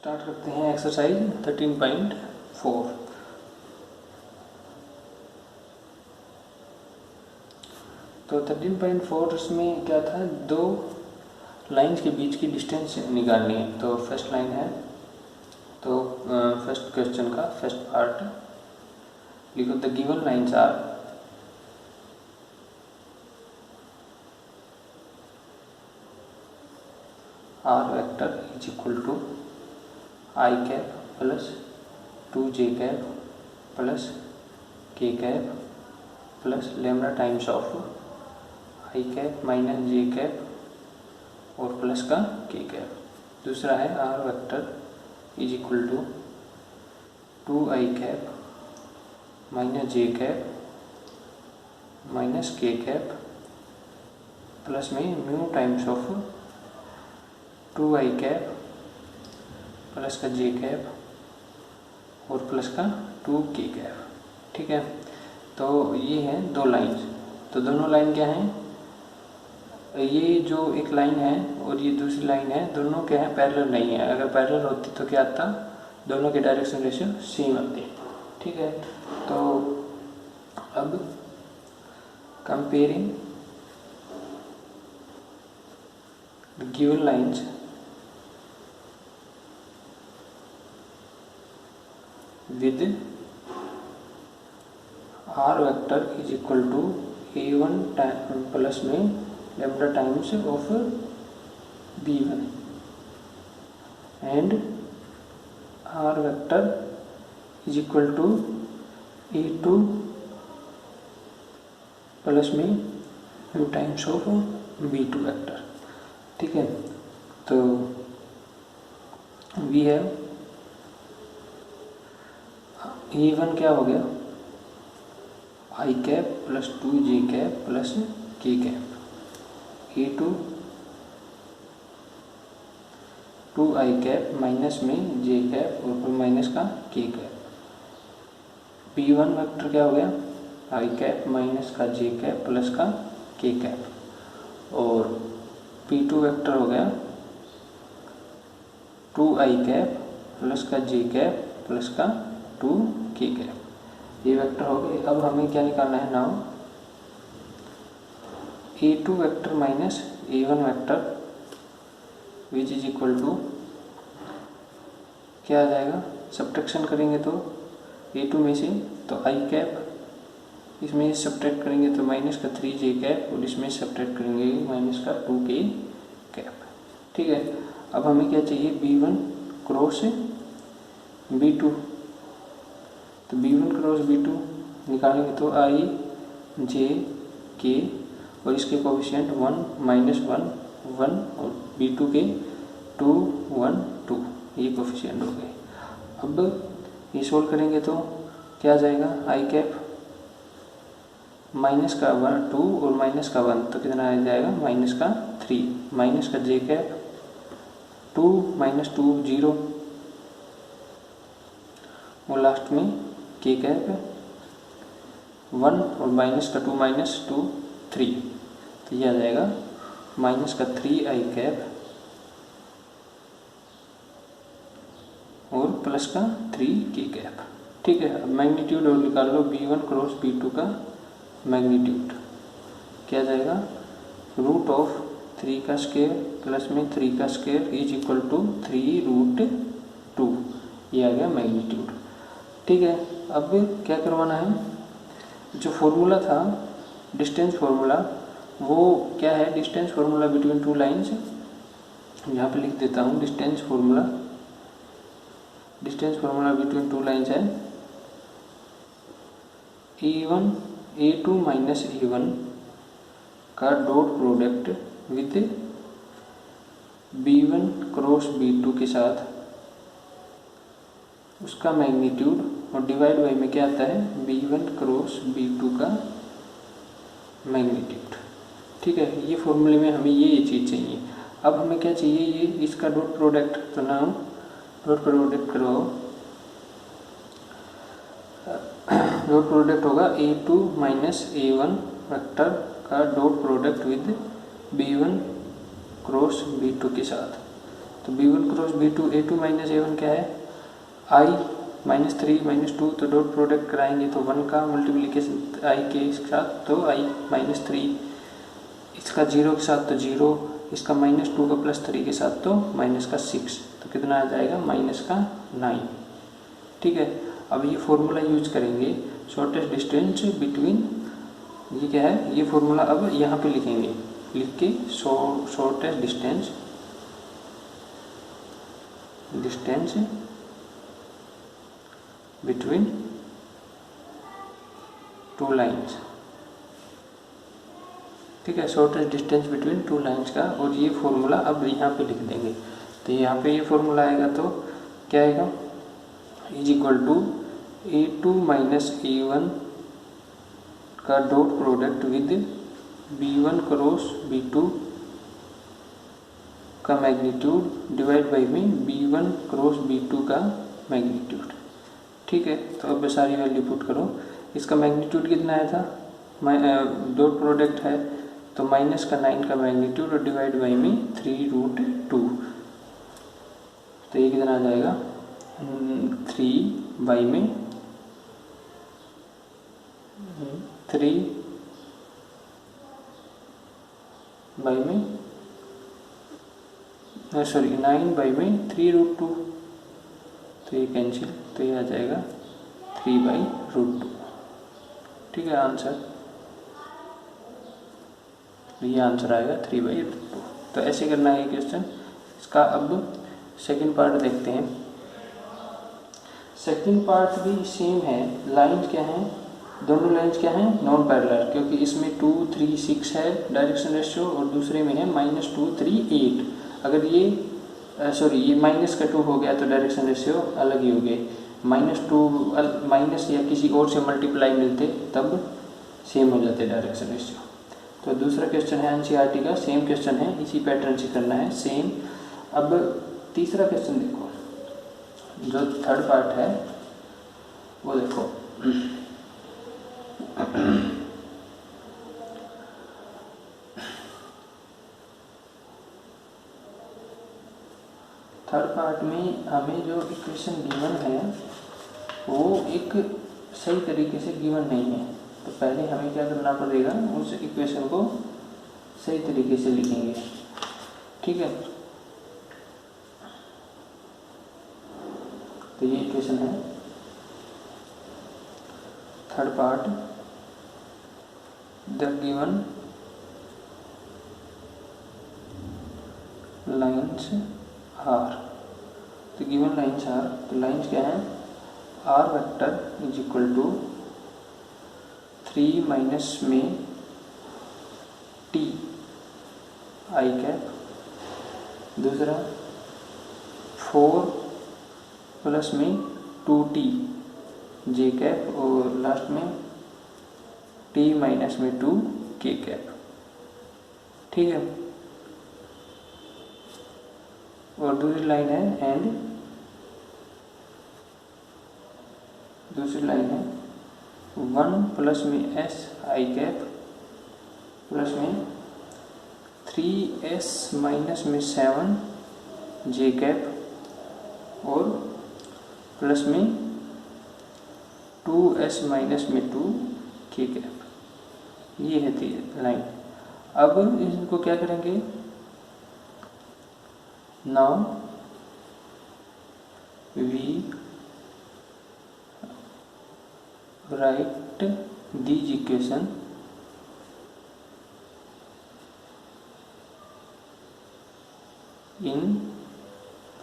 Start करते हैं exercise 13.4। तो 13.4 इसमें क्या था, दो लाइंस के बीच की डिस्टेंस निकालनी है। तो फर्स्ट लाइन है, तो फर्स्ट क्वेश्चन का फर्स्ट पार्ट लिखो। The given lines R vector is equal to I cap plus 2j cap plus k cap plus lambda times of I cap minus j cap और plus का k cap. दूसरा है are vector is equal to 2i cap minus j cap minus k cap plus में mu times of 2i cap plus का j cap और plus का 2k cap. ठीक है, तो ये है दो लाइन्स। तो दोनों लाइन क्या हैं, ये जो एक लाइन है और ये दूसरी लाइन है, दोनों क्या है, पैरेलल नहीं है। अगर पैरेलल होती तो क्या आता, दोनों के डायरेक्शन रेशियो सेम आते। ठीक है, तो अब comparing the given lines with r vector is equal to a1 plus में lambda times of b1 and r vector is equal to a2 plus में m times of b2 vector। ठीक है, तो we have A1 क्या हो गया, I cap plus 2j cap plus k cap. A2 2i cap minus में j cap और फिर माइनस का k कैप। P1 वेक्टर क्या हो गया, आई कैप माइनस का j कैप प्लस का k कैप। और P2 वेक्टर हो गया 2i कैप प्लस का j कैप प्लस का 2k कैप। ये वेक्टर हो गए। अब हमें क्या निकालना है now, A2 vector minus A1 vector which is equal to क्या आ जाएगा, सब्ट्रैक्शन करेंगे तो A2 में से तो i कैप, इसमें सब्ट्रैक्ट करेंगे तो माइनस का 3j कैप और इसमें सब्ट्रैक्ट करेंगे माइनस का 2k कैप। ठीक है, अब हमें क्या चाहिए, B1 क्रॉस B2। तो B1 क्रॉस B2 निकालेंगे तो i j k और इसके कोफिशिएंट 1 माइनस 1 1 और B2 के 2 1 2 ये कोफिशिएंट हो गए। अब ये सोल्व करेंगे तो क्या आ जाएगा, i कैप माइनस का 1 2 और माइनस का 1 तो कितना आ जाएगा, माइनस का 3 माइनस का j कैप 2 माइनस 2 0 और लास्ट में k कैप 1 और माइनस का 2 माइनस 2 3 तो यह आ जाएगा माइनस का 3i कैप और प्लस का 3k कैप। ठीक है, अब मैग्नीट्यूड और निकाल लो, B1 क्रॉस B2 का मैग्नीट्यूड क्या जाएगा, रूट ऑफ 3 का स्क्वायर प्लस में 3 का स्क्वायर इज इक्वल टू 3√2, ये आ गया मैग्नीट्यूड। ठीक है, अब क्या करवाना है, जो फॉर्मूला था डिस्टेंस फार्मूला वो क्या है, distance formula between two lines, यहाँ पे लिख देता हूँ distance formula between two lines है A2 माइनस A1 का dot product with B1 cross B2 के साथ उसका मैग्नीट्यूड और डिवाइड बाई में क्या आता है, B1 क्रॉस B2 का मैग्नीट्यूड। ठीक है, ये फॉर्मूले में हमें ये चीज़ चाहिए। अब हमें क्या चाहिए, ये इसका डॉट प्रोडक्ट, तो नाम डॉट प्रोडक्ट करवाओ। डॉट प्रोडक्ट होगा A2 माइनस A1 वेक्टर का dot product with B1 cross B2 के साथ। तो B1 cross B2 A2 minus A1 क्या है I -3 -2, तो डॉट प्रोडक्ट कराएंगे तो 1 का मल्टीप्लिकेशन I के साथ तो I -3, इसका 0 के साथ तो 0, इसका -2 का +3 के साथ तो -6, तो कितना आ जाएगा -9। ठीक है, अब ये फॉर्मूला यूज करेंगे शॉर्टेस्ट डिस्टेंस बिटवीन, ये क्या है, ये फॉर्मूला अब यहाँ पे लिखेंगे, लिख के shortest distance between two lines. ठीक है, shortest distance between two lines का, और ये फॉर्मूला अब यहाँ पे लिख देंगे। तो यहाँ पे ये फॉर्मूला आएगा तो क्या आएगा, is equal to A2 minus A1 का dot product with B1 cross B2 का मैग्नीट्यूड डिवाइड बाई में B1 क्रॉस B2 का मैग्नीट्यूड। ठीक है, तो अब सारी वैल्यू पुट करो। इसका मैग्नीट्यूड कितना आया था, डॉट प्रोडक्ट है तो -9 का मैग्नीट्यूड और डिवाइड बाई में 3√2, तो ये कितना आ जाएगा 3 बाई में 9 बाई में 3√2, तो ये कैंसिल, तो ये आ जाएगा 3/√2। ठीक है, आंसर, ये आंसर आएगा 3/√2। तो ऐसे करना है क्वेश्चन। इसका अब सेकंड पार्ट देखते हैं। सेकंड पार्ट भी सेम है। लाइन्स क्या हैं, दोनों लाइन्स क्या हैं, नॉन पैरेलल, क्योंकि इसमें 2, 3, 6 है डायरेक्शन रेशियो और दूसरे में है -2, 3, 8। अगर ये ये -2 हो गया तो डायरेक्शन रेशियो अलग ही हो गए, -2 माइनस या किसी और से मल्टीप्लाई मिलते तब सेम हो जाते डायरेक्शन रेशियो। तो दूसरा क्वेश्चन है एनसीईआरटी का, सेम क्वेश्चन है, इसी पैटर्न से करना है सेम। अब तीसरा क्वेश्चन देखो, जो थर्ड पार्ट है वो देखो। थर्ड पार्ट में हमें जो इक्वेशन गिवन है वो एक सही तरीके से गिवन नहीं है, तो पहले हमें क्या करना पड़ेगा, उस इक्वेशन को सही तरीके से लिखेंगे। ठीक है, तो ये इक्वेशन है third part, the given lines are. तो गिवन लाइन्स आर, तो लाइन्स क्या है, are vector is equal to 3 minus में टी आई कैप, दूसरा 4 प्लस में 2t जे कैप, और लास्ट में t माइनस में 2 के कैप। ठीक है, और दूसरी लाइन है एंड, दूसरी लाइन है 1 प्लस में एस आई कैप प्लस में 3s माइनस में 7 जे कैप और प्लस में 2s माइनस में 2 के कैप। ये है लाइन। अब इनको क्या करेंगे, now we write these equation in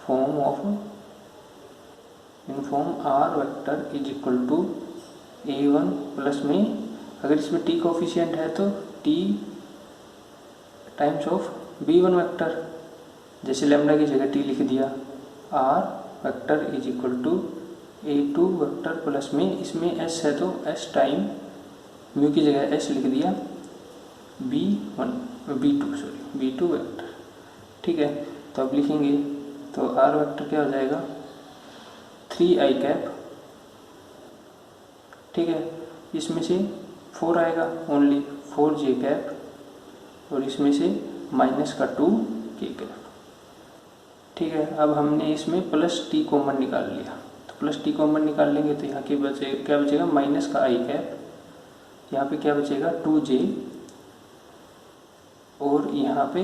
form r vector is equal to a1 plus में, अगर इसमें t कोफिशिएंट है तो t times of b1 vector, जैसे लैम्डा की जगह t लिख दिया, r vector is equal to a2 vector plus में, इसमें s है तो s टाइम म्यू की जगह s लिख दिया, b2 वेक्टर। ठीक है, तो अब लिखेंगे तो r वेक्टर क्या हो जाएगा 3i कैप। ठीक है, इसमें से 4 आएगा ओनली 4j कैप, और इसमें से -2 के कैप। ठीक है, अब हमने इसमें प्लस टी कॉमन निकाल लिया, तो प्लस टी कॉमन निकाल लेंगे तो यहाँ के क्या बचेगा माइनस का आई कैप, यहाँ पे क्या बचेगा 2j, और यहाँ पे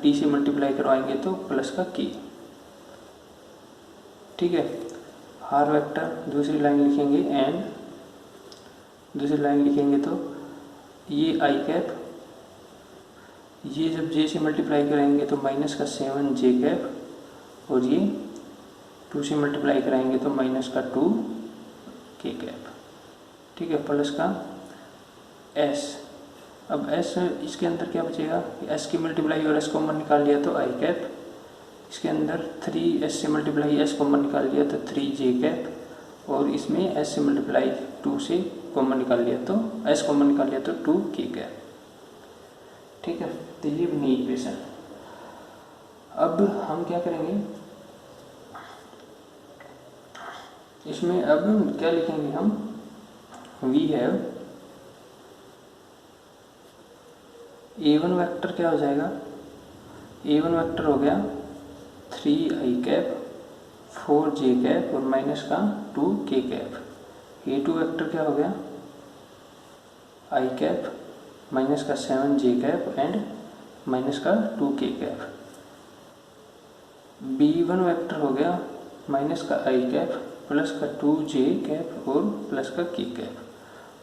टी से मल्टीप्लाई करवाएंगे तो प्लस का k। ठीक है, हार वेक्टर दूसरी लाइन लिखेंगे एंड दूसरी लाइन लिखेंगे तो ये आई कैप, ये जब j से मल्टीप्लाई करेंगे तो माइनस का 7j कैप, और ये 2 से मल्टीप्लाई कराएंगे तो माइनस का 2k कैप। ठीक है, प्लस का s, अब s इसके अंदर क्या बचेगा, s की मल्टीप्लाई और s कॉमन निकाल लिया तो i कैप, इसके अंदर 3s से मल्टीप्लाई s कॉमन निकाल लिया तो 3j कैप, और इसमें s से मल्टीप्लाई 2 से कॉमन निकाल लिया तो s कॉमन निकाल लिया तो 2k कैप। ठीक है, तो ये बनी इक्वेशन। अब हम क्या करेंगे, इसमें अब क्या लिखेंगे हम, वी हैव a1 वेक्टर क्या हो जाएगा, a1 वेक्टर हो गया 3i कैप 4j कैप और माइनस का 2k कैप। a2 वेक्टर क्या हो गया i कैप माइनस का 7j कैप एंड माइनस का 2k कैप। b1 वेक्टर हो गया माइनस का i कैप प्लस का 2j कैप और प्लस का k कैप,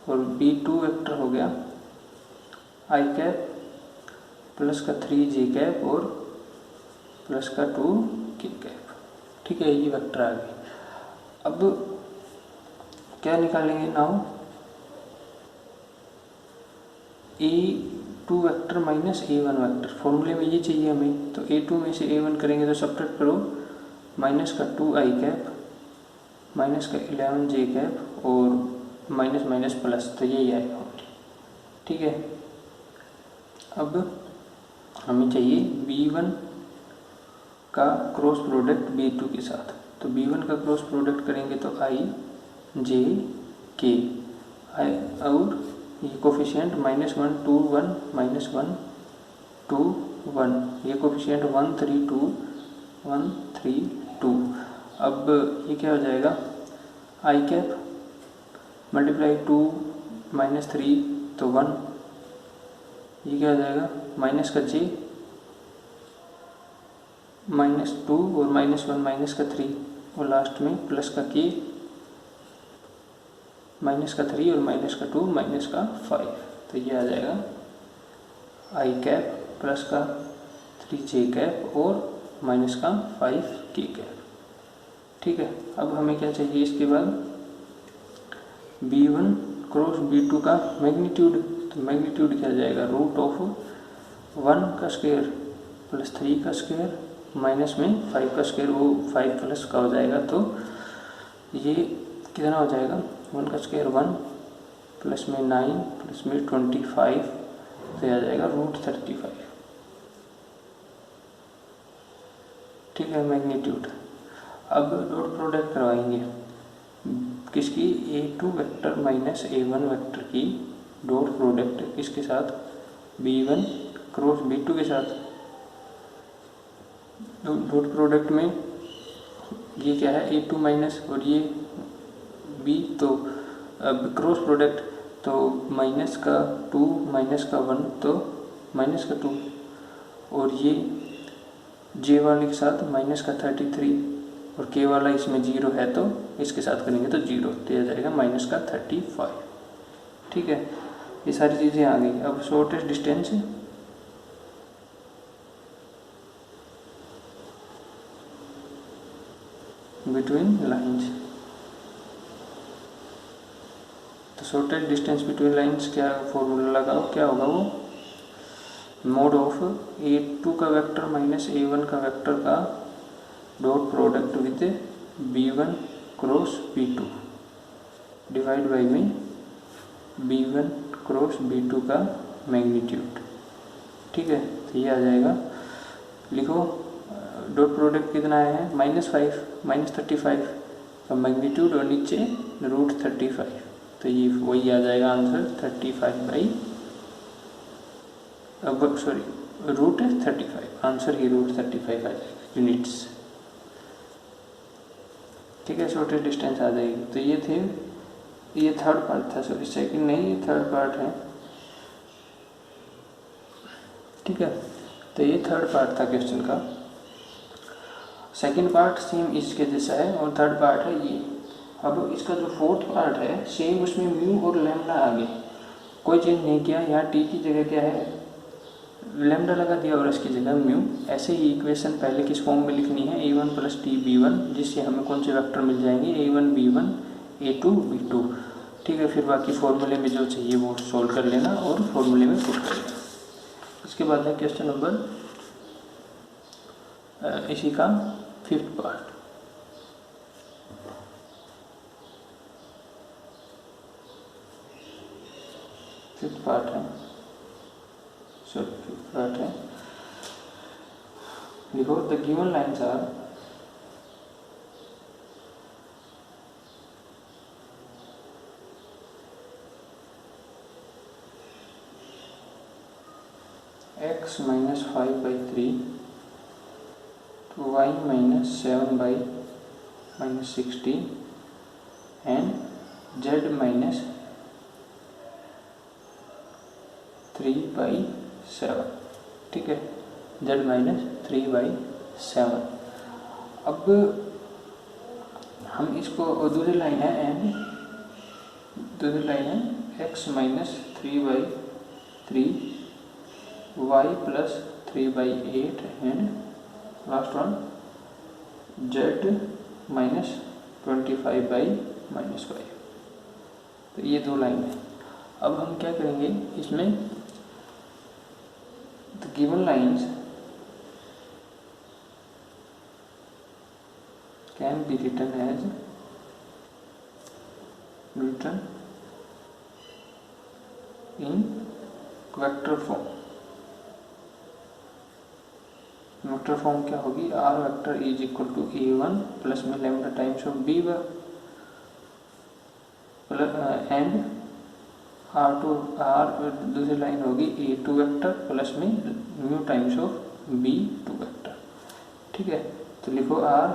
और b2 वेक्टर हो गया i कैप प्लस का 3j कैप और प्लस का 2k कैप। ठीक है, ये वेक्टर आ गए। अब क्या निकालेंगे now, a2 vector minus a1 vector, फॉर्मूले में ये चाहिए हमें, तो a2 में से a1 करेंगे तो सब्ट्रैक्ट करो, माइनस का 2i कैप माइनस का 11j कैप और माइनस माइनस प्लस, तो यही आएगा। ठीक है, अब हमें चाहिए b1 का क्रॉस प्रोडक्ट b2 के साथ, तो b1 का क्रॉस प्रोडक्ट करेंगे तो i j k और ये कोफिशिएंट -1 2 1 -1 2 1, ये कोफिशिएंट 1 3 2 1 3 2। अब ये क्या हो जाएगा i कैप मल्टीप्लाई 2 -3 तो 1, ये क्या हो जाएगा माइनस का j -2 और -1 माइनस का 3 और लास्ट में प्लस का k माइनस का 3 और माइनस का 2 माइनस का 5, तो ये आ जाएगा i कैप प्लस का 3j कैप और माइनस का 5k कैप। ठीक है, अब हमें क्या चाहिए इसके बाद b1 क्रॉस b2 का मैग्नीट्यूड, तो मैग्नीट्यूड क्या जाएगा रूट ऑफ 1 का स्क्वायर प्लस 3 का स्क्वायर माइनस में 5 का स्क्वायर, वो 5 प्लस का हो जाएगा, तो ये कितना हो जाएगा 1 का स्क्वायर 1 प्लस में 9 प्लस में 25, तो आ जाएगा √35। ठीक है, मैग्नीट्यूड। अब डॉट प्रोडक्ट करवाएंगे किसकी, a2 vector minus a1 vector की डॉट प्रोडक्ट किसके साथ, b1 क्रॉस b2 के साथ। डॉट प्रोडक्ट में ये क्या है a2 माइनस और ये b, तो अब क्रॉस प्रोडक्ट तो माइनस का 2 माइनस का 1 तो माइनस का 2, और ये j वाले के साथ माइनस का 33 और k वाला इसमें 0 है तो इसके साथ करेंगे तो 0, तो यह जाएगा माइनस का 35। ठीक है, ये सारी चीज़ें आ गई। अब शॉर्टेस्ट डिस्टेंस बिटवीन लाइंस, तो शॉर्टेस्ट डिस्टेंस बिटवीन लाइंस क्या फॉर्मूला लगाओ, क्या होगा वो मोड ऑफ a2 का वेक्टर माइनस a1 का वेक्टर का dot product with b1 cross b2 divide by में b1 क्रॉस b2 का मैग्नीट्यूड। ठीक है, तो ये आ जाएगा, लिखो डॉट प्रोडक्ट कितना आया है -5 -35 का मैग्नीट्यूड और नीचे √35, तो ये वही आ जाएगा आंसर 35 अब सॉरी √35, आंसर ही √35 आ जाएगा। यूनिट्स। ठीक है, शॉर्टेस्ट डिस्टेंस आ जाएगी। तो ये थे, ये थर्ड पार्ट था, सॉरी सेकंड नहीं, ये थर्ड पार्ट है। ठीक है, तो ये थर्ड पार्ट था क्वेश्चन का। सेकंड पार्ट सेम इसके जैसा है और थर्ड पार्ट है ये। अब इसका जो फोर्थ पार्ट है सेम, उसमें म्यू और लैम्डा आ गए, कोई चेंज नहीं किया। यहाँ टी की जगह क्या है, लैम्डा लगा दिया और इसकी जगह म्यू। ऐसे ही इक्वेशन पहले किस फॉर्म में लिखनी है, a1 प्लस टी b1, जिससे हमें कौन से वेक्टर मिल जाएंगे, a1 b1 a2 b2। ठीक है, फिर बाकी फॉर्मूले में जो चाहिए वो सोल्व कर लेना और फॉर्मूले में पुट कर लेना। इसके बाद है क्वेश्चन नंबर इसी का फिफ्थ पार्ट। फिफ्थ पार्ट है, सॉरी फिफ्थ पार्ट है। लिखो the given lines are x minus 5/3 to y minus 7/-16 and z minus 3/7। ठीक है, z minus 3/7। अब हम इसको, दूसरी लाइन है एंड, दूसरी लाइन है x minus 3/3 y plus 3/8 and last one z minus 25/-5। तो ये दो लाइन है। अब हम क्या करेंगे इसमें, the given lines can be written as in vector form। Vector form क्या होगी, R vector is equal to a1 plus में lambda times of b and r2, दूसरी लाइन होगी a2 वेक्टर प्लस में mu times of b2 vector. ठीक है, तो लिखो r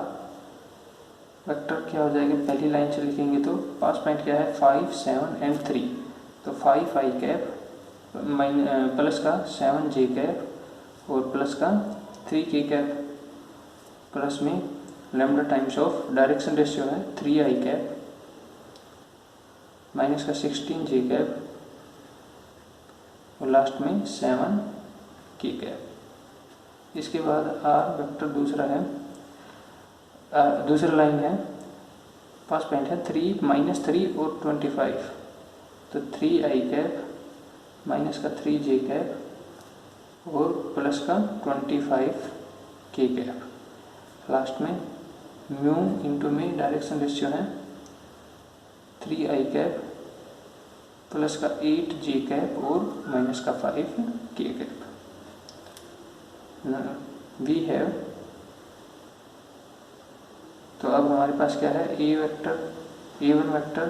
वेक्टर क्या हो जाएगा, पहली लाइन से लिखेंगे तो पास पॉइंट क्या है 5, 7 एंड 3। तो 5 i कैप प्लस का 7 j कैप और प्लस का 3 k कैप प्लस में lambda times of direction ratio है 3 i कैप माइनस का 16 j कैप और लास्ट में 7 k कैप। इसके बाद r वेक्टर दूसरा है, दूसरा लाइन है, फर्स्ट पॉइंट है 3 -3 और 25। तो 3 i कैप माइनस का 3 j कैप और प्लस का 25 k कैप। लास्ट में म्यू इंटू में डायरेक्शन रेशियो है 3 i कैप प्लस का 8 j कैप और माइनस का 5 k कैप। वी हैव, तो अब हमारे पास क्या है, a vector, a1 vector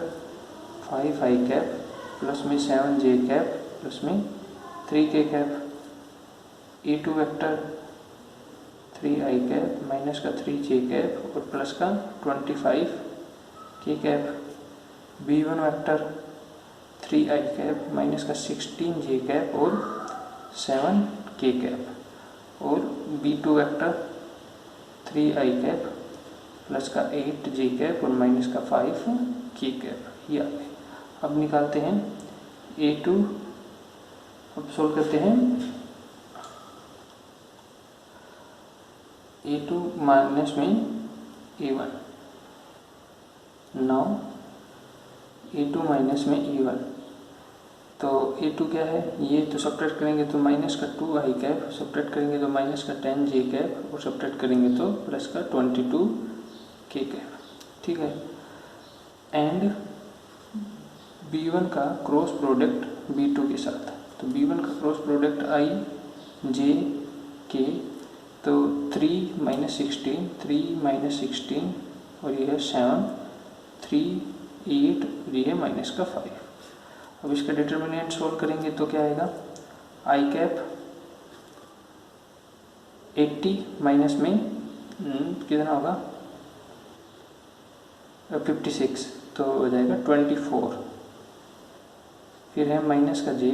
5 i cap plus में 7 j कैप प्लस में 3 k cap, a2 vector 3 i cap minus का 3 j कैप और प्लस का 25 k cap, b1 vector 3 i cap minus का 16 j कैप और 7 k कैप और b2 vector 3 i cap plus का 8 j cap और minus का 5 k कैप। ये आ गए। अब निकालते हैं a2, अब सोल्व करते हैं a2 माइनस में a1। नाउ a2 माइनस में a1, तो a2 क्या है, ये तो सब्ट्रैक्ट करेंगे तो माइनस का 2 i कैप, सब्ट्रैक्ट करेंगे तो माइनस का 10 j कैप और सब्ट्रैक्ट करेंगे तो प्लस का 22 k कैप। ठीक है, एंड b1 का क्रॉस प्रोडक्ट b2 के साथ, तो b1 का cross product i j k, तो 3 - 16, 3 - 16 और ये है 7, 3, 8 और ये है माइनस का 5। अब इसका डिटर्मिनेंट सोल्व करेंगे तो क्या आएगा, i कैप 80 माइनस में कितना होगा 56, तो हो जाएगा 24। फिर है माइनस का j,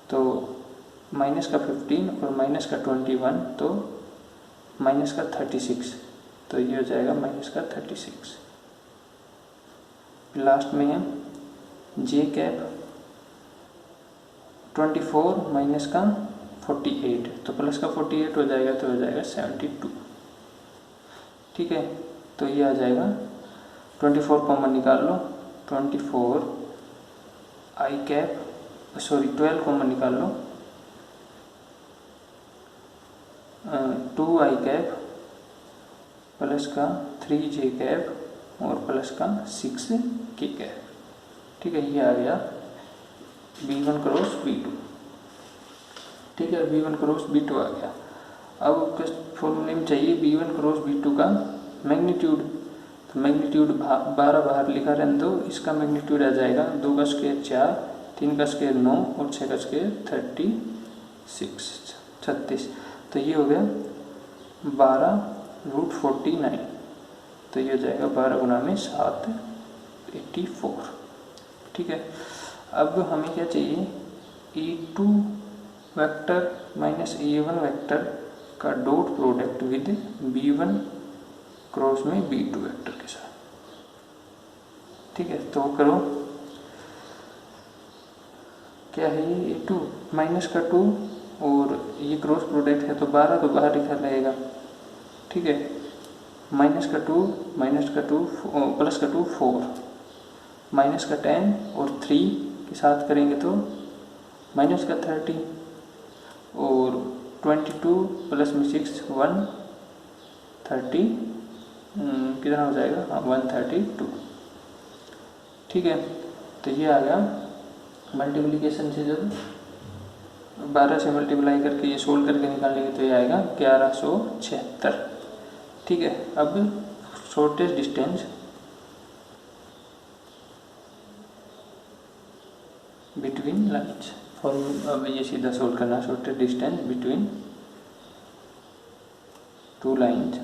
तो माइनस का 15 और माइनस का 21, तो माइनस का 36, तो ये हो जाएगा माइनस का 36। लास्ट में है j कैप 24 माइनस का 48, तो प्लस का 48 हो जाएगा, तो हो जाएगा 72। ठीक है, तो ये आ जाएगा 24 कॉमन निकाल लो, 24 आई कैप 12 कॉमन निकाल लो, 2 आई कैप प्लस का 3 जे कैप और प्लस का 6 के कैप। ठीक है, ये आ गया B1 क्रॉस B2। ठीक है, B1 क्रॉस B2 आ गया। अब फॉर्मूले में चाहिए B1 क्रॉस B2 का मैग्नीट्यूड, तो मैग्नीट्यूड 12 बाहर लिखा रहने दो, इसका मैग्नीट्यूड आ जाएगा 2 का स्क्वायर 4, 3 का स्क्वायर 9 और 6 का स्क्वायर 36। तो ये हो गया 12√49, तो ये हो जाएगा 12 गुना में 7, 84। ठीक है, अब हमें क्या चाहिए, E2 vector minus A1 vector का dot product with B1 cross में B2 वेक्टर के साथ। ठीक है, तो करो, क्या है ये A2 माइनस का 2 और ये क्रॉस प्रोडक्ट है तो 12 तो बाहर लिखा रहेगा। ठीक है, माइनस का 2 प्लस का 2 4, माइनस का 10 और 3 के साथ करेंगे तो माइनस का 30 और 22 प्लस में 6 130, कितना हो जाएगा, हाँ 132। ठीक है, तो ये आ गया मल्टीप्लिकेशन से, जब 12 से मल्टीप्लाई करके ये सोल्व करके निकालेंगे तो ये आएगा 1176। ठीक है, अब शॉर्टेस्ट डिस्टेंस बिटवीन लाइन्स, अब ये सीधा सोल्व करना, shortest distance between 2 lines.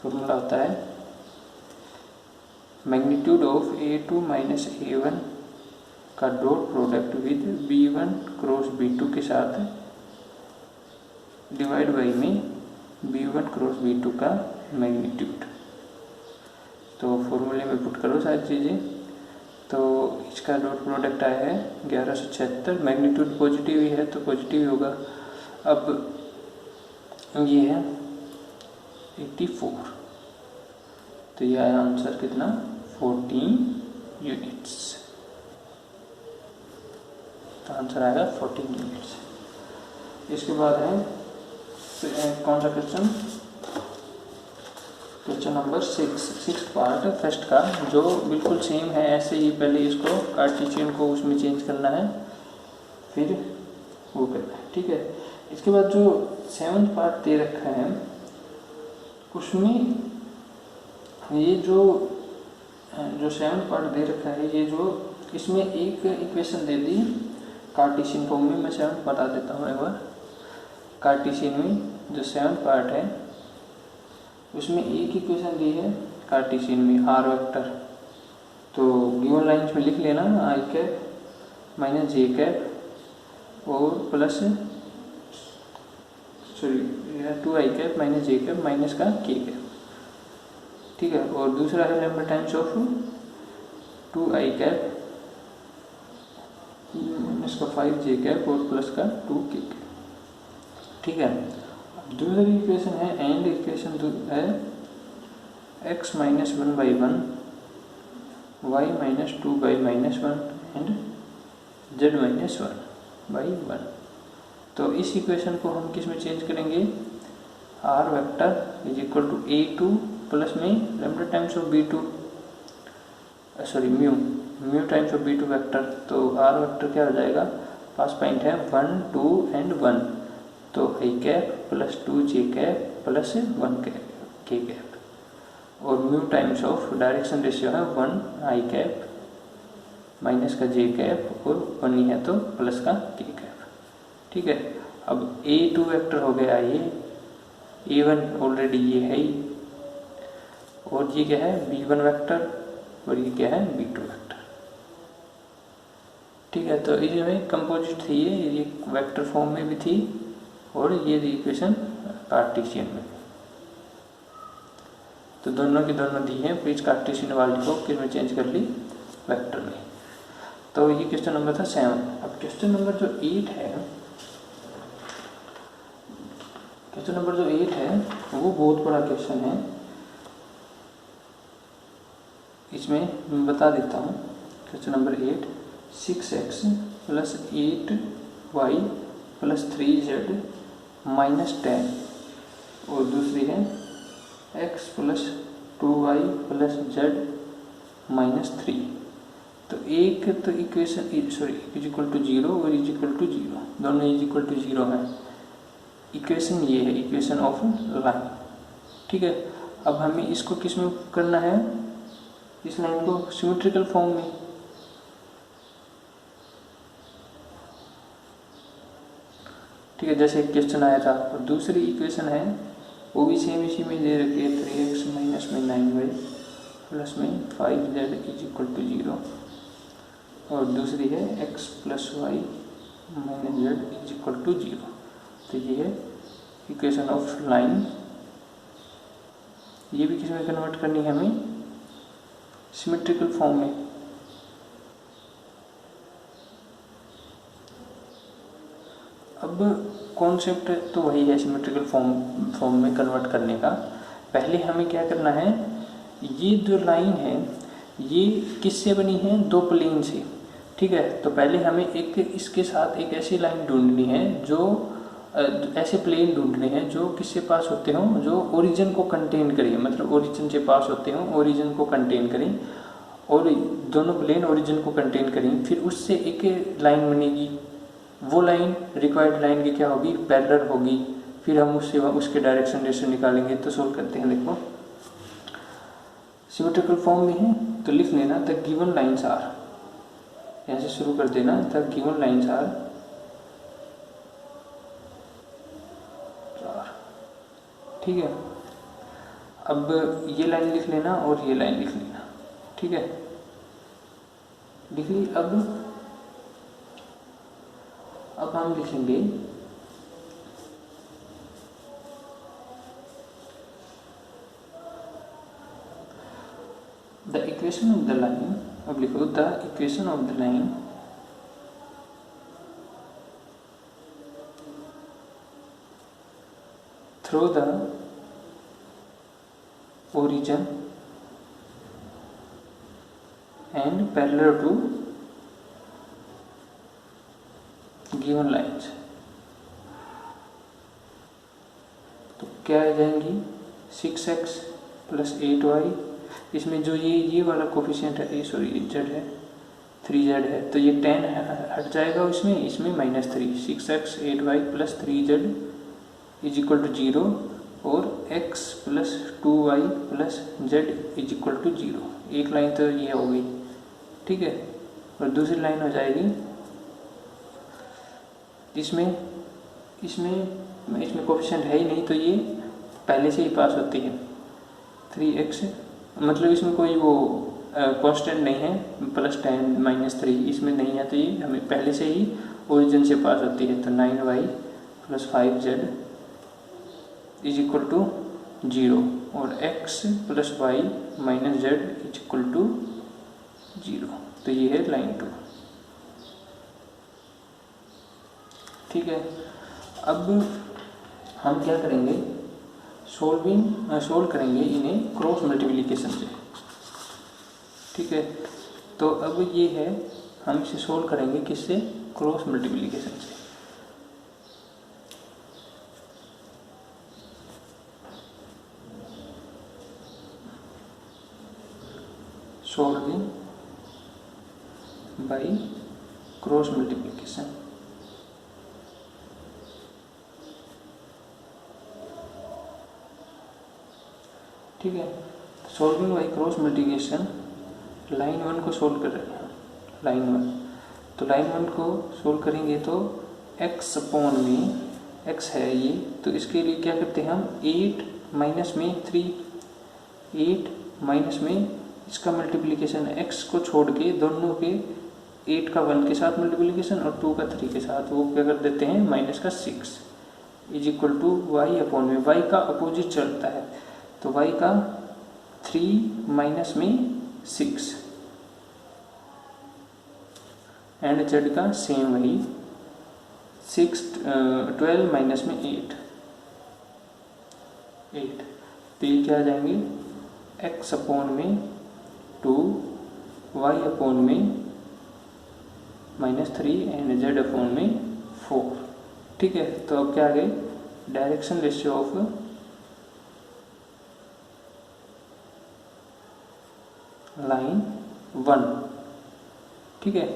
Formula होता है magnitude of A2 minus A1 का dot product with B1 cross B2 के साथ डिवाइड बाई में B1 क्रॉस B2 का मैग्नीट्यूड। तो फॉर्मूले में पुट करो सारी चीज़ें, तो इसका डॉट प्रोडक्ट आया है 1176, मैग्नीट्यूड पॉजिटिव ही है तो पॉजिटिव ही होगा। अब ये है 84, तो ये आया आंसर कितना, 14 यूनिट्स। तो आंसर आएगा 14 यूनिट्स। इसके बाद है कौन सा question, question number 6 part first का, जो बिल्कुल सेम है ऐसे ही, पहले इसको कार्टेशियन को उसमें चेंज करना है, फिर वो करना है। ठीक है, इसके बाद जो 7th पार्ट दे रखा है उसमें ये जो 7th पार्ट दे रखा है, ये जो इसमें एक इक्वेशन दे दी कार्टेशियन फॉर्म में, मैं 7th बता देता हूँ एक बार। कार्टेशियन में जो 7th पार्ट है उसमें एक इक्वेशन दी है कार्टेशियन में R वेक्टर, तो गिवन लाइन्स में लिख लेना आई कैप माइनस जे कैप और प्लस 2 आई कैप माइनस जे कैप माइनस का के कैप। ठीक है, और दूसरा है lambda times of 2 I cap minus का 5 जे कैप और प्लस का 2 के कैप। ठीक है, दूसरी इक्वेशन है एंड इक्वेशन है x minus 1/1 y minus 2/-1 and z minus 1/1। तो इस इक्वेशन को हम किस में चेंज करेंगे, r vector is equal to A2 plus में lambda times of B2, sorry mu times of B2 vector. तो r वेक्टर क्या हो जाएगा, पास पॉइंट है 1 2 एंड 1, तो आई कैप प्लस 2 जे कैप प्लस 1 के कैप, और mu times of direction ratio है 1 आई कैप माइनस का जे कैप और 1 ही है तो प्लस का के कैप। ठीक है, अब A2 वेक्टर हो गया ये A1 ऑलरेडी ये है ही, और ये क्या है B1 वेक्टर, और ये क्या है B2 वेक्टर। ठीक है, तो इसमें कंपोजिट थी, ये वेक्टर फॉर्म में भी थी और ये इक्वेशन कार्टेशियन में। तो दोनों की दोनों दी हैं, फिर कार्टेशियन वाली को किस में चेंज कर ली, वेक्टर में। तो ये क्वेश्चन नंबर था 7। अब क्वेश्चन नंबर जो 8 है, क्वेश्चन नंबर जो 8 है वो बहुत बड़ा क्वेश्चन है। इसमें मैं बता देता हूँ। Question number 8, 6x + 8y + 3z - 10, और दूसरी है x + 2y + z - 3। तो एक तो इक्वेशन इक्वल टू 0 और इक्वल टू 0, दोनों इक्वल टू 0 है। इक्वेशन ये है इक्वेशन ऑफ लाइन। ठीक है, अब हमें इसको किस में करना है, इस लाइन को सिमेट्रिकल फॉर्म में। ठीक है, जैसे एक क्वेश्चन आया था। और दूसरी इक्वेशन है वो भी सेम इसी में दे रखी है, 3x - 9y + 5z = 0, और दूसरी है x + y - z = 0। तो ये है इक्वेशन ऑफ लाइन। ये भी किस में कन्वर्ट करनी है हमें, सिमेट्रिकल फॉर्म में। अब कॉन्सेप्ट तो वही है सिमेट्रिकल फॉर्म में कन्वर्ट करने का। पहले हमें क्या करना है, ये जो लाइन है ये किससे बनी है, दो प्लेन से। ठीक है, तो पहले हमें एक इसके साथ एक ऐसी लाइन ढूंढनी है, जो ऐसे प्लेन ढूंढने हैं जो किससे पास होते हों, जो ओरिजिन को कंटेन करें, मतलब ओरिजिन से पास होते हों, ओरिजिन को कंटेन करें, और दोनों प्लेन ओरिजिन को कंटेन करें। फिर उससे एक लाइन बनेगी, वो लाइन रिक्वायर्ड लाइन की क्या होगी, पैरेलल होगी। फिर हम उससे उसके डायरेक्शन रेशियो निकालेंगे। तो सोल्व करते हैं। देखो सिमेट्रिकल फॉर्म में है तो लिख लेना द गिवन लाइन्स आर, यहाँ से शुरू कर देना, द गिवन लाइन्स आर। ठीक है, अब ये लाइन लिख लेना और ये लाइन लिख लेना। ठीक है, लिख ली। अब हम लिखेंगे the equation of the line. अब लिखो the equation of the line through the origin and parallel to given lines। तो क्या आ जाएंगी, 6x + 8y, इसमें जो ये वाला कोफिशिएंट है, z है, 3z है, तो ये 10 हट जाएगा, इसमें -3, 6x 8y + 3z = 0, और x + 2y + z = 0। एक लाइन तो ये हो गई। ठीक है, और दूसरी लाइन हो जाएगी इसमें कोफिशिएंट है ही नहीं, तो ये पहले से ही पास होती है। 3x, मतलब इसमें कोई वो कांस्टेंट नहीं है, +10 - 3 इसमें नहीं है, तो ये हमें पहले से ही ओरिजिन से पास होती है। तो 9y + 5z = 0, और x + y - z = 0। तो ये है लाइन 2। ठीक है, अब हम क्या करेंगे, सोल्व करेंगे इन्हें क्रॉस मल्टीप्लिकेशन से। ठीक है, तो अब ये है, हम इसे सोल्व करेंगे किससे, क्रॉस मल्टीप्लिकेशन से। solving by cross multiplication. ठीक है, solving by cross multiplication, line 1 को सोल्व कर रहे हैं, लाइन 1। तो लाइन 1 को सोल्व करेंगे तो x/में x है ये, तो इसके लिए क्या करते हैं हम 8 माइनस में 3, 8 माइनस में इसका मल्टीप्लिकेशन x को छोड़ के दोनों के 8 का 1 के साथ मल्टीप्लिकेशन और 2 का 3 के साथ वो क्या कर देते हैं माइनस का 6 is equal to y upon में y का अपोजिट चलता है तो y का 3 माइनस में 6 एंड z का सेम वही 12 माइनस में 8 तो ये क्या आ जाएंगे x अपॉन में 2 y अपॉन में -3 एंड z अपॉन में 4। ठीक है, तो अब क्या आ गए डायरेक्शन रेशियो ऑफ लाइन 1। ठीक है,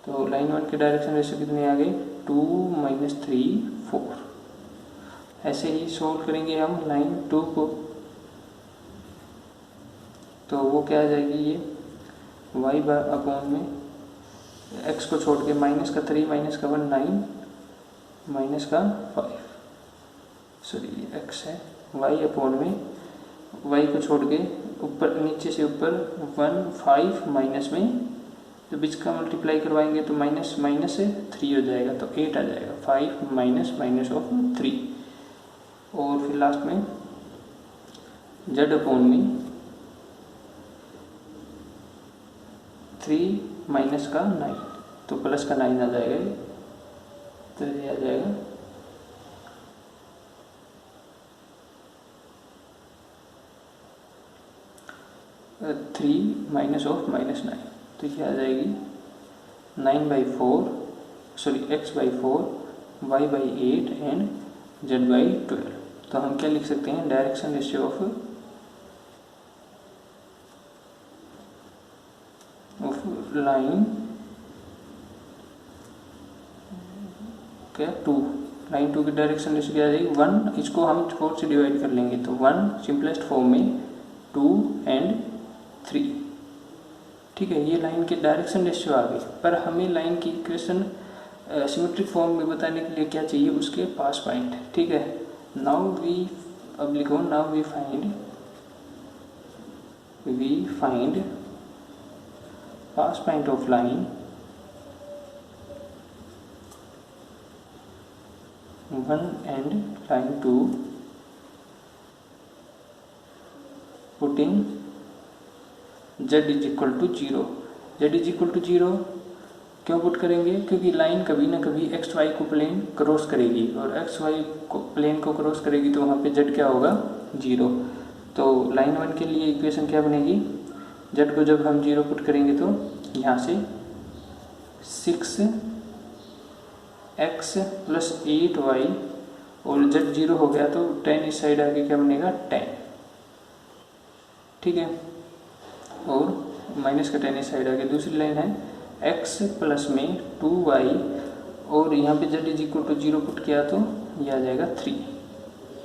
तो लाइन 1 के डायरेक्शन रेशियो कितने आ गए 2 - 3 4। ऐसे ही सोल्व करेंगे हम लाइन 2 को, तो वो क्या आ जाएगी ये y अपॉन में x को छोड़ के माइनस का 3 माइनस का 1 9 माइनस का 5 सॉरी x है y अपॉन में y को छोड़ के ऊपर नीचे से ऊपर 1 5 माइनस में तो बीच का मल्टीप्लाई करवाएंगे तो माइनस माइनस से 3 हो जाएगा तो 8 आ जाएगा 5 माइनस माइनस ऑफ 3 और फिर लास्ट में z अपॉन में 3 माइनस का 9 तो प्लस का 9 आ जाएगा तो ये आ जाएगा 3 माइनस ऑफ -9 तो ये आ जाएगी 9/4 sorry x/4 y/8 and z/12। तो हम क्या लिख सकते हैं डायरेक्शन रेशियो ऑफ लाइन क्या 2 लाइन 2 की डायरेक्शन रेशियो क्या आ जाएगी 1। इसको हम 4 से डिवाइड कर लेंगे तो 1 सिंपलेस्ट फॉर्म में 2 एंड 3। ठीक है, ये लाइन के डायरेक्शन रेशियो आ गई, पर हमें लाइन की इक्वेशन सिमेट्रिक फॉर्म में बताने के लिए क्या चाहिए उसके पास पॉइंट। ठीक है, नाउ वी अब लिखो now we find pass point of line 1 and line 2 putting z is equal to 0। z is equal to 0 क्यों पुट करेंगे क्योंकि लाइन कभी ना कभी एक्स वाई को प्लेन क्रॉस करेगी और एक्स वाई को प्लेन को क्रॉस करेगी तो वहाँ पे z क्या होगा 0। तो लाइन 1 के लिए इक्वेशन क्या बनेगी z को जब हम 0 पुट करेंगे तो यहाँ से 6x + 8y और z 0 हो गया तो 10 इस साइड आके क्या बनेगा 10। ठीक है, और माइनस का 10 इस साइड आके दूसरी लाइन है x प्लस में 2y और यहाँ पे z is equal to 0 put किया तो ये आ जाएगा 3।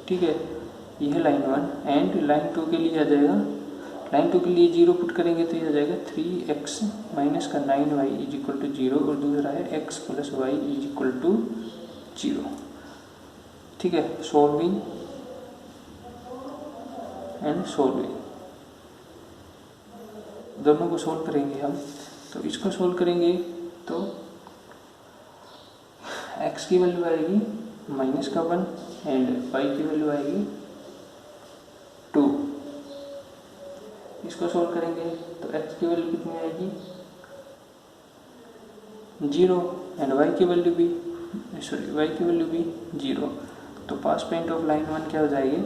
ठीक है, यह लाइन 1 एंड लाइन 2 के लिए आ जाएगा लाइन 2 के लिए 0 पुट करेंगे तो ये आ जाएगा 3x माइनस का 9y इज इक्वल टू 0 और दूसरा है x plus y is equal to 0। ठीक है, सॉल्विंग एंड सॉल्विंग दोनों को सोल्व करेंगे हम। तो इसको सोल्व करेंगे तो x की वैल्यू आएगी -1 एंड y की वैल्यू आएगी 2। इसको सोल्व करेंगे तो x की वैल्यू कितनी आएगी 0 एंड y की वैल्यू भी 0। तो पास पॉइंट ऑफ लाइन 1 क्या हो जाएगी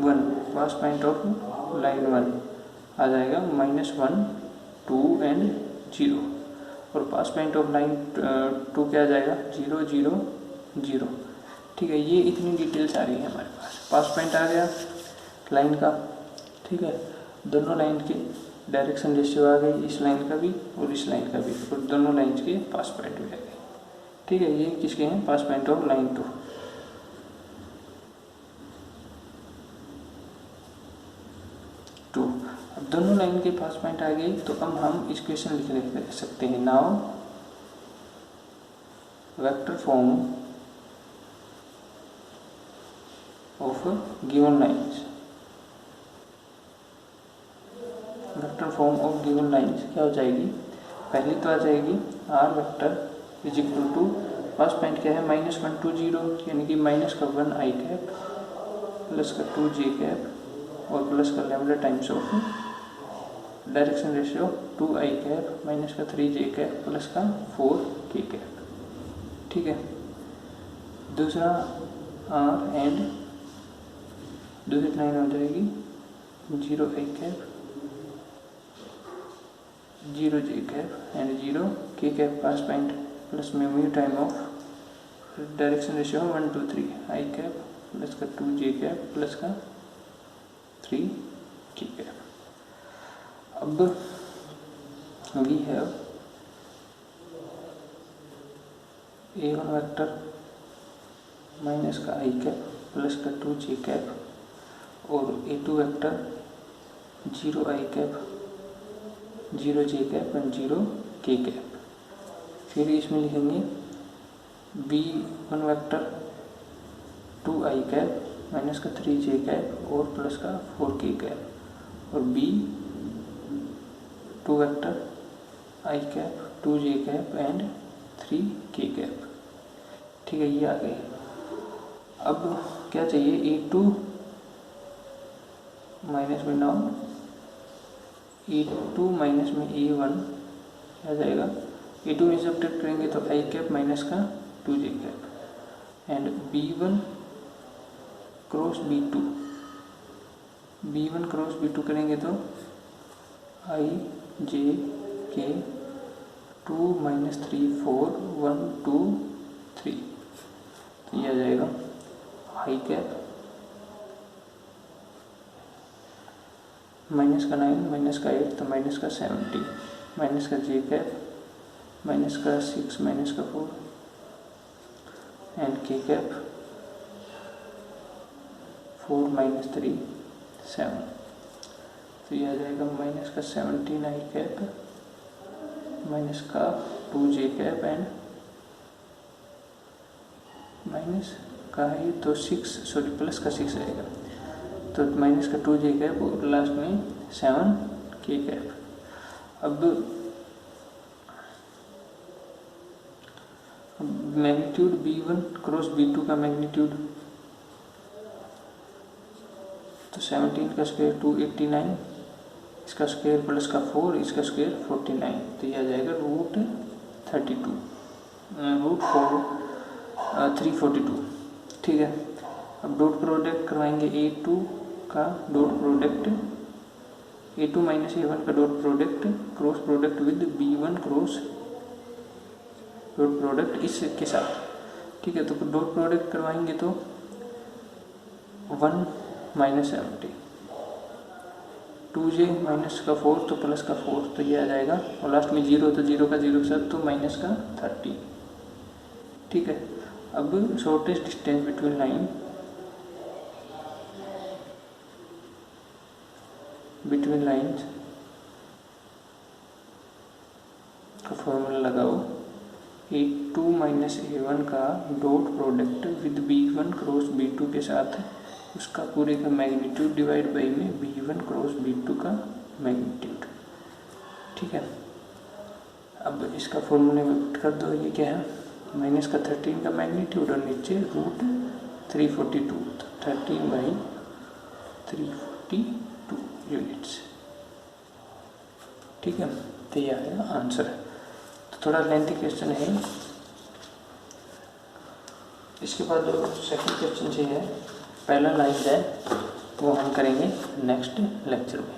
1। पास पॉइंट ऑफ लाइन 1 आ जाएगा -1 2 एंड 0 और पास पॉइंट ऑफ लाइन 2 क्या आ जाएगा 0 0 0। ठीक है, ये इतनी डिटेल्स आ रही है हमारे पास पॉइंट आ गया लाइन का। ठीक है, दोनों लाइन के डायरेक्शन रेशियो आ गई, इस लाइन का भी और इस लाइन का भी, और दोनों लाइन्स के पास पॉइंट भी आ गए। ठीक है, ये किसके हैं पास पॉइंट ऑफ लाइन 2। अब दोनों लाइन के पास पॉइंट आ गई तो अब हम इक्वेशन लिख सकते हैं। Now vector form of given lines, vector form of given lines क्या हो जाएगी, पहली तो आ जाएगी r vector is equal to, first point क्या है -1 2 0, यानी कि माइनस का 1 आई कैप प्लस का 2 जे कैप और प्लस का lambda times of direction ratio 2 I cap minus का 3 जे कैप प्लस का 4 के कैप। ठीक है, दूसरा आर एंड दूसरी लाइन हो जाएगी 0 आई कैप 0 जे कैप एंड 0 के कैप पास पॉइंट प्लस में mu time of direction ratio 1 2 3 I cap plus का 2 जे कैप प्लस का 3 के कैप। अब we have A1 vector minus का आई कैप प्लस का 2 जे कैप और A2 vector 0 I cap 0 J cap and 0 के कैप। फिर इसमें लिखेंगे B1 वेक्टर 2 आई कैप माइनस का 3 जे कैप और प्लस का 4 के कैप और B2 vector I cap 2 J cap and 3 के कैप। ठीक है, ये आ गए। अब क्या चाहिए, A2 माइनस में नाउ A2 माइनस में A1 क्या जाएगा, A2 में सब्ट्रैक्ट करेंगे तो आई कैप माइनस का 2 जे cap and B1 cross B2 करेंगे तो आई जे के 2 - 3 4 1 2 3, तो ये आ जाएगा आई कैप माइनस का 9 माइनस का 8 तो माइनस का 70 माइनस का जे कैप माइनस का 6 माइनस का 4 एंड के कैप 4 - 3 7, तो यह आ जाएगा माइनस का 17 आई कैप माइनस का 2 जे कैप एंड माइनस का है तो 6 प्लस का 6 आएगा तो माइनस का 2 जे कैप और लास्ट में 7 के कैप। अब मैग्नीट्यूड B1 क्रॉस B2 का मैग्नीट्यूड तो 17 का स्क्वायर 289, इसका स्क्वायर प्लस का 4, इसका स्क्वायर 49, तो यह आ जाएगा √342। ठीक है, अब डॉट प्रोडक्ट करवाएंगे A2 का dot product A2 minus A1 का dot product cross product with B1 cross dot product इसके साथ। ठीक है, तो डॉट प्रोडक्ट करवाएंगे तो 1 - 70 2j माइनस का 4 तो प्लस का 4, तो ये आ जाएगा और लास्ट में 0 तो 0 का 0 के साथ तो माइनस का 30। ठीक है, अब शॉर्टेस्ट डिस्टेंस बिटवीन लाइन्स का फॉर्मूला लगाओ, A2 माइनस A1 का dot product with B1 cross B2 के साथ उसका पूरे का मैग्नीट्यूड डिवाइड बाई में B1 क्रॉस B2 का मैग्नीट्यूड। ठीक है, अब इसका फॉर्मूले में पुट कर दो, ये क्या है माइनस का 13 का मैग्नीट्यूड और नीचे √342, तो 13/342 यूनिट्स। ठीक है, तो यह आएगा आंसर। तो थोड़ा लेंथी क्वेश्चन है। इसके बाद जो सेकंड क्वेश्चन है, पहला लाइन है वो हम करेंगे नेक्स्ट लेक्चर में।